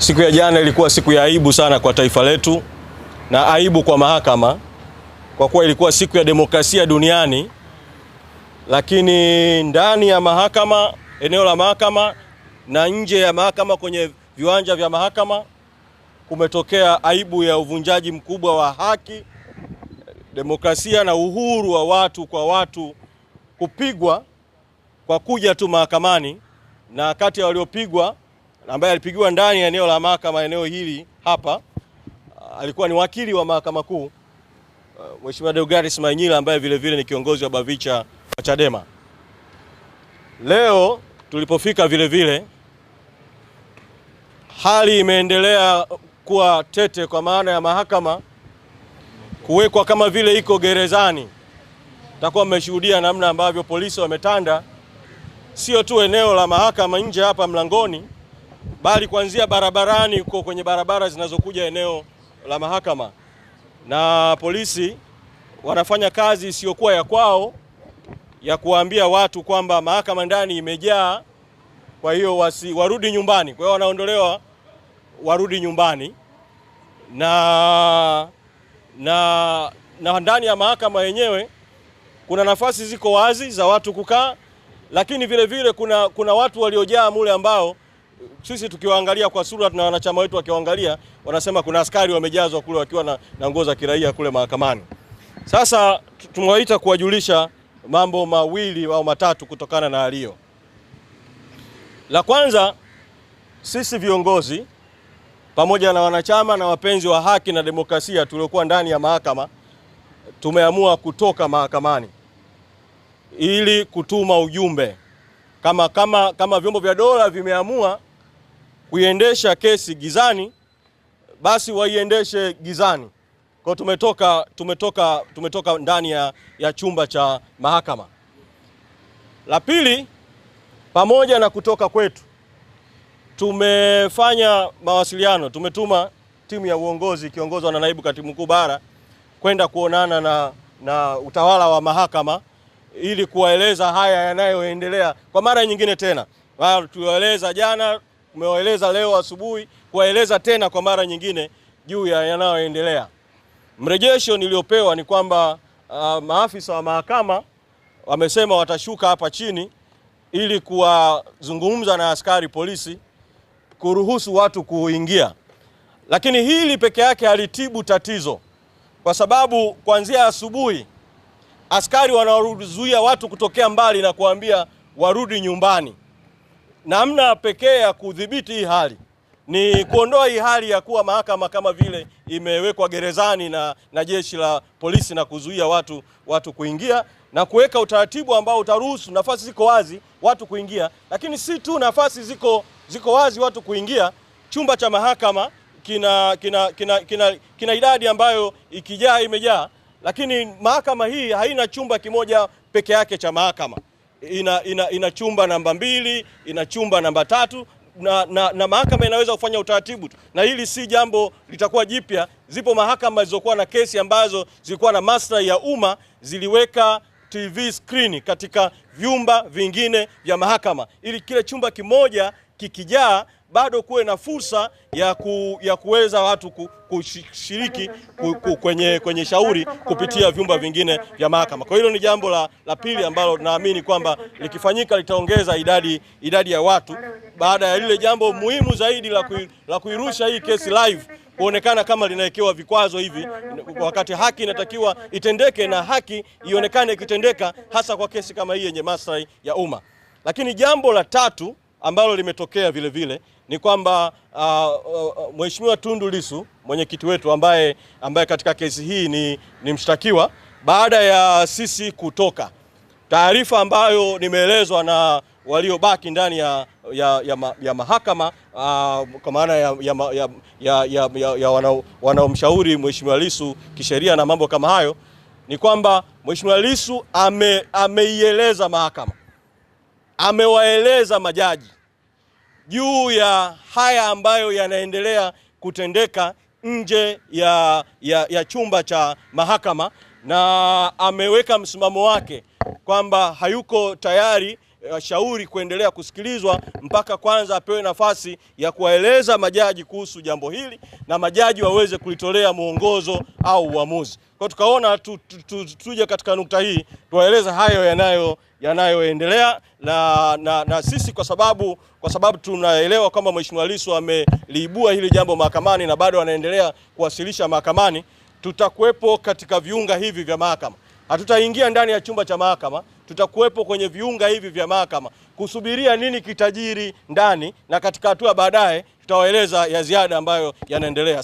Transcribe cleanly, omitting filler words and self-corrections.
Siku ya jana ilikuwa siku ya aibu sana kwa taifa letu na aibu kwa mahakama, kwa kuwa ilikuwa siku ya demokrasia duniani, lakini ndani ya mahakama, eneo la mahakama na nje ya mahakama, kwenye viwanja vya mahakama, kumetokea aibu ya uvunjaji mkubwa wa haki, demokrasia na uhuru wa watu kwa watu kupigwa kwa kuja tu mahakamani. Na kati ya waliopigwa, ambaye alipigiwa ndani ya eneo la mahakama, eneo hili hapa, alikuwa ni wakili wa mahakama kuu, Mheshimiwa Deogratis Mahinyila, ambaye vile vile ni kiongozi wa Bavicha wa Chadema. Leo tulipofika vile vile hali imeendelea kuwa tete, kwa maana ya mahakama kuwekwa kama vile iko gerezani. Takuwa mmeshuhudia namna ambavyo polisi wametanda, sio tu eneo la mahakama nje hapa mlangoni, bali kuanzia barabarani, uko kwenye barabara zinazokuja eneo la mahakama. Na polisi wanafanya kazi isiyokuwa ya kwao ya kuambia watu kwamba mahakama ndani imejaa, kwa hiyo warudi nyumbani. Kwa hiyo wanaondolewa warudi nyumbani, na ndani ya mahakama yenyewe kuna nafasi ziko wazi za watu kukaa, lakini vile vile kuna watu waliojaa mule ambao sisi tukiwaangalia kwa sura na wanachama wetu wakiwaangalia wanasema kuna askari wamejazwa kule wakiwa na nguo za kiraia kule mahakamani. Sasa tumewaita kuwajulisha mambo mawili au matatu kutokana na alio. La kwanza, sisi viongozi pamoja na wanachama na wapenzi wa haki na demokrasia tuliokuwa ndani ya mahakama tumeamua kutoka mahakamani ili kutuma ujumbe kama vyombo vya dola vimeamua kuiendesha kesi gizani, basi waiendeshe gizani. Kwa tumetoka ndani ya chumba cha mahakama. La pili, pamoja na kutoka kwetu, tumefanya mawasiliano, tumetuma timu ya uongozi ikiongozwa na naibu katibu mkuu bara kwenda kuonana na utawala wa mahakama ili kuwaeleza haya yanayoendelea kwa mara nyingine tena. Tuwaeleza jana, tumewaeleza leo asubuhi, kuwaeleza tena kwa mara nyingine juu ya yanayoendelea. Mrejesho niliopewa ni kwamba maafisa wa mahakama wamesema watashuka hapa chini ili kuwazungumza na askari polisi kuruhusu watu kuingia. Lakini hili peke yake halitibu tatizo, kwa sababu kuanzia asubuhi askari wanawazuia watu kutokea mbali na kuambia warudi nyumbani. Namna pekee ya kudhibiti hii hali ni kuondoa hii hali ya kuwa mahakama kama vile imewekwa gerezani na jeshi la polisi na kuzuia watu kuingia, na kuweka utaratibu ambao utaruhusu nafasi ziko wazi watu kuingia. Lakini si tu nafasi ziko wazi watu kuingia, chumba cha mahakama kina idadi ambayo ikijaa imejaa. Lakini mahakama hii haina chumba kimoja peke yake cha mahakama. Ina chumba namba 2, ina chumba namba 3, na mahakama inaweza kufanya utaratibu tu. Na hili si jambo litakuwa jipya. Zipo mahakama zilizokuwa na kesi ambazo zilikuwa na maslahi ya umma, ziliweka TV screen katika vyumba vingine vya mahakama ili kile chumba kimoja kikijaa bado kuwe na fursa ya kuweza watu kushiriki kwenye shauri kupitia vyumba vingine vya mahakama. Kwa hilo ni jambo la pili ambalo naamini kwamba likifanyika litaongeza idadi ya watu, baada ya lile jambo muhimu zaidi la kuirusha hii kesi live kuonekana kama linawekewa vikwazo hivi, wakati haki inatakiwa itendeke na haki ionekane ikitendeka, hasa kwa kesi kama hii yenye maslahi ya umma. Lakini jambo la tatu ambalo limetokea vile vile ni kwamba Mheshimiwa Tundu Lissu, mwenyekiti wetu ambaye katika kesi hii ni mshtakiwa, baada ya sisi kutoka, taarifa ambayo nimeelezwa na waliobaki ndani ya mahakama, kwa maana ya wanaomshauri Mheshimiwa Lissu kisheria na mambo kama hayo, ni kwamba Mheshimiwa Lissu ameieleza mahakama, amewaeleza majaji juu ya haya ambayo yanaendelea kutendeka nje ya chumba cha mahakama, na ameweka msimamo wake kwamba hayuko tayari shauri kuendelea kusikilizwa mpaka kwanza apewe nafasi ya kuwaeleza majaji kuhusu jambo hili na majaji waweze kulitolea mwongozo au uamuzi. Kwa tukaona tuje katika nukta hii tuwaeleza hayo yanayoendelea na sisi kwa sababu tunaelewa kwamba Mheshimiwa Lissu ameliibua hili jambo mahakamani na bado anaendelea kuwasilisha mahakamani. Tutakuwepo katika viunga hivi vya mahakama. Hatutaingia ndani ya chumba cha mahakama, tutakuwepo kwenye viunga hivi vya mahakama kusubiria nini kitajiri ndani, na katika hatua baadaye tutawaeleza ya ziada ambayo yanaendelea.